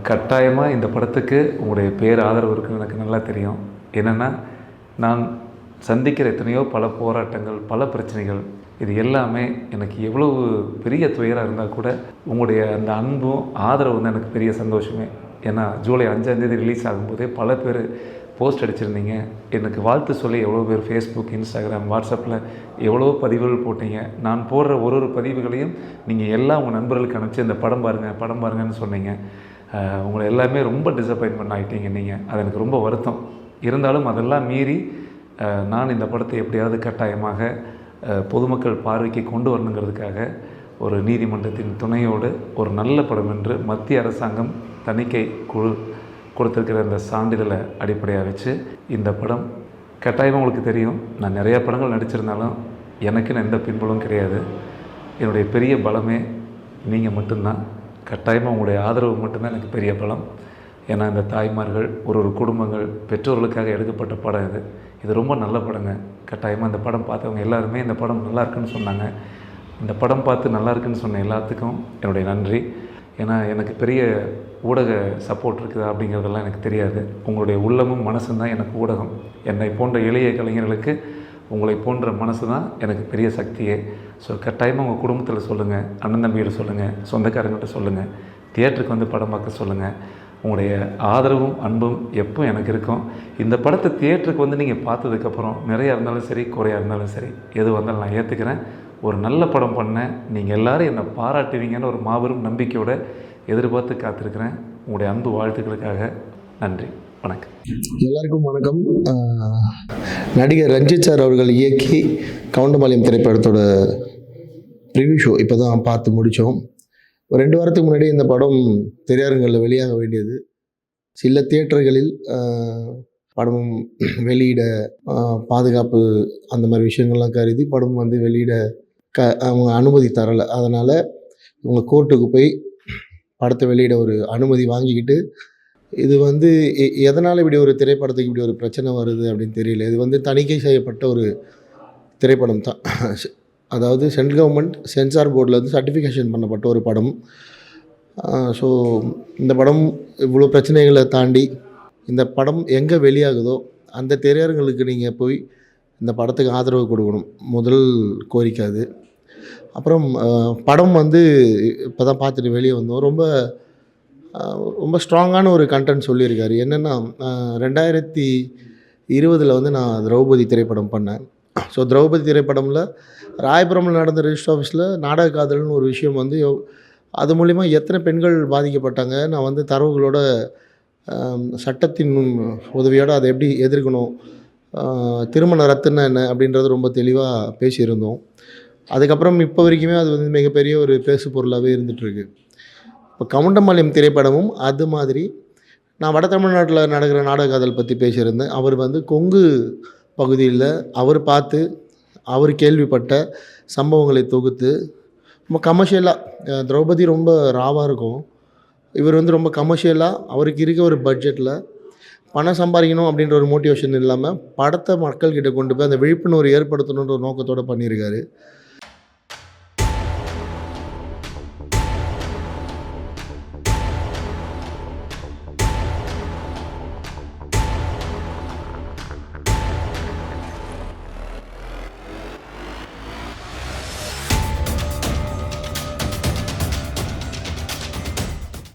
கட்டாயமாக இந்த படத்துக்கு உங்களுடைய பேர் ஆதரவு இருக்குன்னு எனக்கு நல்லா தெரியும். என்னென்னா, நான் சந்திக்கிற எத்தனையோ பல போராட்டங்கள், பல பிரச்சனைகள், இது எல்லாமே எனக்கு எவ்வளவு பெரிய துயரம் இருந்தால் கூட உங்களுடைய அந்த அன்பும் ஆதரவு வந்து எனக்கு பெரிய சந்தோஷமே. ஏன்னா ஜூலை 5ஆம் தேதி ரிலீஸ் ஆகும்போதே பல பேர் போஸ்ட் அடிச்சிருந்தீங்க. எனக்கு வாழ்த்து சொல்லி எவ்வளோ பேர் ஃபேஸ்புக், இன்ஸ்டாகிராம், வாட்ஸ்அப்பில் எவ்வளோ பதிவுகள் போட்டீங்க. நான் போடுற ஒரு பதிவுகளையும் நீங்கள் எல்லாம் உங்கள் நண்பர்களுக்கு அனுப்பிச்சு இந்த படம் பாருங்கள் படம் பாருங்கன்னு சொன்னீங்க. உங்களை எல்லாமே ரொம்ப டிசப்பாயின்மெண்ட் ஆகிட்டீங்க நீங்கள். அது எனக்கு ரொம்ப வருத்தம். இருந்தாலும் அதெல்லாம் மீறி நான் இந்த படத்தை எப்படியாவது கட்டாயமாக பொதுமக்கள் பார்வைக்கு கொண்டு வரணுங்கிறதுக்காக ஒரு நீதிமன்றத்தின் துணையோடு ஒரு நல்ல படம் என்று மத்திய அரசாங்கம் தணிக்கை குழு கொடுத்துருக்கிற அந்த சான்றிதழை அடிப்படையாக வச்சு இந்த படம் கட்டாயமாக உங்களுக்கு தெரியும். நான் நிறையா படங்கள் நடிச்சிருந்தாலும் எனக்குன்னு எந்த பின்புலமும் கிடையாது. என்னுடைய பெரிய பலமே நீங்கள் மட்டும்தான். கட்டாயமாக உங்களுடைய ஆதரவு மட்டும்தான் எனக்கு பெரிய பலம். ஏன்னா இந்த தாய்மார்கள், ஒரு குடும்பங்கள், பெற்றோர்களுக்காக எடுக்கப்பட்ட படம் இது ரொம்ப நல்ல படங்க. கட்டாயமாக இந்த படம் பார்த்தவங்க எல்லாருமே இந்த படம் நல்லா இருக்குன்னு சொன்னாங்க. இந்த படம் பார்த்து நல்லா இருக்குன்னு சொன்ன எல்லாத்துக்கும் என்னுடைய நன்றி. ஏன்னா எனக்கு பெரிய ஊடக சப்போர்ட் இருக்குதா அப்படிங்கிறதெல்லாம் எனக்கு தெரியாது. உங்களுடைய உள்ளமும் மனசும் தான் எனக்கு ஊடகம். என்னை போன்ற எளிய கலைஞர்களுக்கு உங்களை போன்ற மனசு தான் எனக்கு பெரிய சக்தியே. ஸோ கட்டாயமாக உங்கள் குடும்பத்தில் சொல்லுங்கள், அண்ணன் தம்பிகிட்ட சொல்லுங்கள், சொந்தக்காரங்கிட்ட சொல்லுங்கள், தியேட்டருக்கு வந்து படம் பார்க்க சொல்லுங்கள். உங்களுடைய ஆதரவும் அன்பும் எப்போ எனக்கு இருக்கும். இந்த படத்தை தியேட்டருக்கு வந்து நீங்கள் பார்த்ததுக்கப்புறம் நிறையா இருந்தாலும் சரி, குறையாக இருந்தாலும் சரி, எது வந்தாலும் நான் ஏற்றுக்கிறேன். ஒரு நல்ல படம் பண்ணேன், நீங்கள் எல்லோரும் என்னை பாராட்டுவீங்கன்னு ஒரு மாபெரும் நம்பிக்கையோடு எதிர்பார்த்து காத்திருக்கிறேன். உங்களுடைய அன்பு வாழ்த்துக்களுக்காக நன்றி. வணக்கம். எல்லாருக்கும் வணக்கம். நடிகர் ரஞ்சித் சார் அவர்கள் இயக்கி கவுண்டமபாளையம் திரைப்படத்தோட ப்ரிவ்யூ ஷோ இப்போ தான் பார்த்து முடித்தோம். ஒரு 2 வாரத்துக்கு முன்னாடி இந்த படம் திரையரங்களில் வெளியாக வேண்டியது. சில தியேட்டர்களில் படம் வெளியிட பாதுகாப்பு அந்த மாதிரி விஷயங்கள்லாம் கருதி படம் வந்து வெளியிட அவங்க அனுமதி தரலை. அதனால் இவங்க கோர்ட்டுக்கு போய் படத்தை வெளியிட ஒரு அனுமதி வாங்கிக்கிட்டு, இது வந்து எதனால் இப்படி ஒரு திரைப்படத்துக்கு இப்படி ஒரு பிரச்சனை வருது அப்படின்னு தெரியல. இது வந்து தணிக்கை செய்யப்பட்ட ஒரு திரைப்படம் தான். அதாவது சென்ட்ரல் கவர்மெண்ட் சென்சார் போர்டில் வந்து சர்டிஃபிகேஷன் பண்ணப்பட்ட ஒரு படம். ஸோ இந்த படம் இவ்வளோ பிரச்சனைகளை தாண்டி இந்த படம் எங்கே வெளியாகுதோ அந்த திரையரங்களுக்கு நீங்கள் போய் இந்த படத்துக்கு ஆதரவு கொடுக்கணும். முதல் கோரிக்கை அது. அப்புறம் படம் வந்து இப்போ தான் பார்த்துட்டு வெளியே வந்தோம். ரொம்ப ஸ்ட்ராங்கான ஒரு கண்டென்ட் சொல்லியிருக்காரு. என்னென்னா 2020 வந்து நான் திரௌபதி திரைப்படம் பண்ணேன். ஸோ திரௌபதி திரைப்படமில் ராயபுரமில் நடந்த ரெஜிஸ்டர் ஆஃபீஸில் நாடக காதல்னு ஒரு விஷயம் வந்து அது மூலிமா எத்தனை பெண்கள் பாதிக்கப்பட்டாங்க, நான் வந்து தரவுகளோட சட்டத்தின் உதவியோடு அதை எப்படி எதிர்க்கணும், திருமண ரத்துன்னா என்ன அப்படின்றது ரொம்ப தெளிவாக பேசியிருந்தோம். அதுக்கப்புறம் இப்போ வரைக்குமே அது வந்து மிகப்பெரிய ஒரு பேசு பொருளாகவே இருந்துகிட்ருக்கு. இப்போ கவுண்டமபாளையம் திரைப்படமும் அது மாதிரி நான் வட தமிழ்நாட்டில் நடக்கிற நாடக காதல் பற்றி பேசியிருந்தேன். அவர் வந்து கொங்கு பகுதியில் அவர் பார்த்து அவர் கேள்விப்பட்ட சம்பவங்களை தொகுத்து ரொம்ப கமர்ஷியலாக, திரௌபதி ரொம்ப ராவாக இருக்கும், இவர் வந்து ரொம்ப கமர்ஷியலாக அவருக்கு இருக்க ஒரு பட்ஜெட்டில் பணம் சம்பாதிக்கணும் அப்படின்ற ஒரு மோட்டிவேஷன் இல்லாமல் படத்தை மக்கள்கிட்ட கொண்டு போய் அந்த விழிப்புணர்வு ஏற்படுத்தணுன்ற ஒரு நோக்கத்தோடு பண்ணியிருக்காரு.